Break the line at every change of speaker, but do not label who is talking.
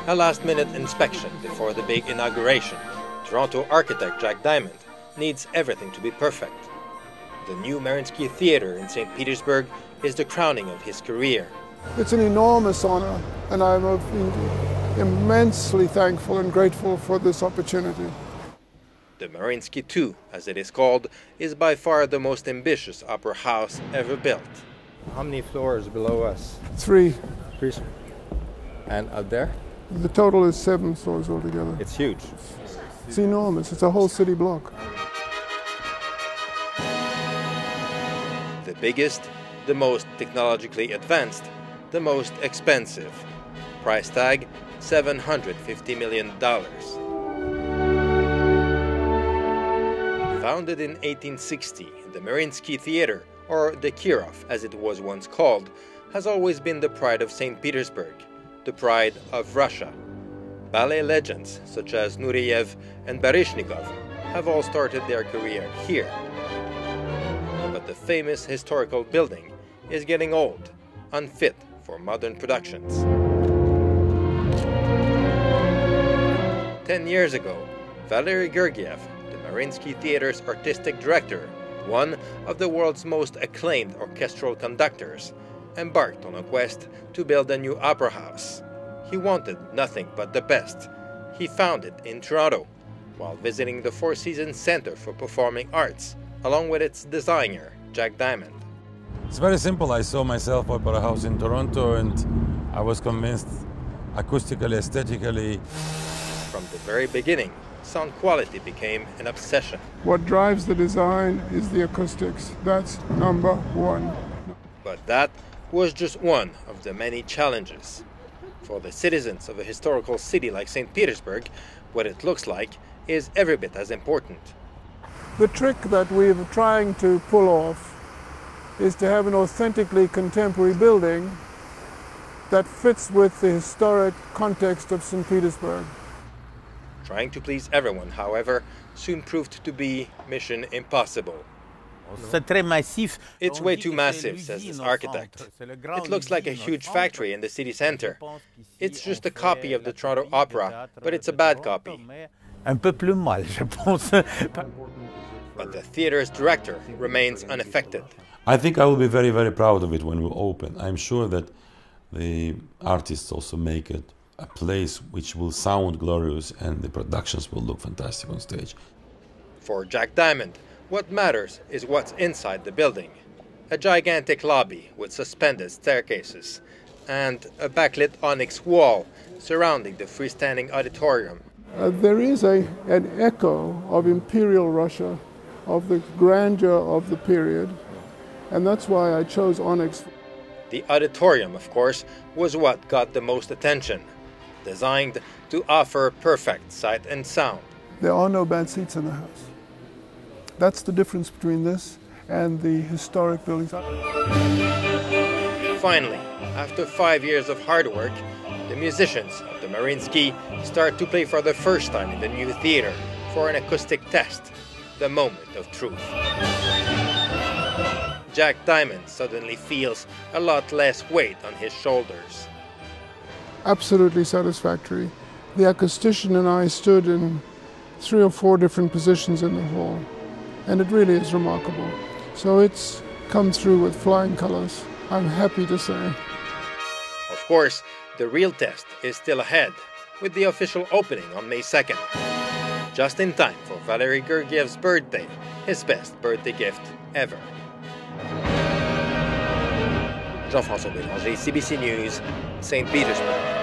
A last-minute inspection before the big inauguration. Toronto architect Jack Diamond needs everything to be perfect. The new Mariinsky Theatre in St. Petersburg is the crowning of his career.
It's an enormous honor, and I'm immensely thankful and grateful for this opportunity.
The Mariinsky II, as it is called, is by far the most ambitious opera house ever built.
How many floors below us?
3.
And up there?
The total is 7 floors altogether.
It's huge.
It's enormous. It's a whole city block.
The biggest, the most technologically advanced, the most expensive. Price tag, $750 million. Founded in 1860, the Mariinsky Theatre, or the Kirov as it was once called, has always been the pride of St. Petersburg, the pride of Russia. Ballet legends such as Nureyev and Baryshnikov have all started their career here. But the famous historical building is getting old, unfit for modern productions. 10 years ago, Valery Gergiev, the Mariinsky Theatre's artistic director, one of the world's most acclaimed orchestral conductors, embarked on a quest to build a new opera house. He wanted nothing but the best. He found it in Toronto, while visiting the Four Seasons Center for Performing Arts, along with its designer, Jack Diamond.
It's very simple. I saw myself opera house in Toronto and I was convinced acoustically, aesthetically.
From the very beginning, sound quality became an obsession.
What drives the design is the acoustics. That's number one.
But that was just one of the many challenges. For the citizens of a historical city like St. Petersburg, what it looks like is every bit as important.
The trick that we're trying to pull off is to have an authentically contemporary building that fits with the historic context of St. Petersburg.
Trying to please everyone, however, soon proved to be mission impossible. It's way too massive, says this architect. It looks like a huge factory in the city center. It's just a copy of the Toronto Opera, but it's a bad copy. But the theater's director remains unaffected.
I think I will be very, very proud of it when we open. I'm sure that the artists also make it a place which will sound glorious and the productions will look fantastic on stage.
For Jack Diamond, what matters is what's inside the building. A gigantic lobby with suspended staircases and a backlit onyx wall surrounding the freestanding auditorium.
There is an echo of imperial Russia, of the grandeur of the period, and that's why I chose onyx.
The auditorium, of course, was what got the most attention, designed to offer perfect sight and sound.
There are no bad seats in the house. That's the difference between this and the historic buildings.
Finally, after 5 years of hard work, the musicians of the Mariinsky start to play for the first time in the new theater for an acoustic test, the moment of truth. Jack Diamond suddenly feels a lot less weight on his shoulders.
Absolutely satisfactory. The acoustician and I stood in 3 or 4 different positions in the hall, and it really is remarkable. So it's come through with flying colors, I'm happy to say.
Of course, the real test is still ahead, with the official opening on May 2nd. Just in time for Valery Gergiev's birthday, his best birthday gift ever. Jean-Francois Belanger, CBC News, St. Petersburg.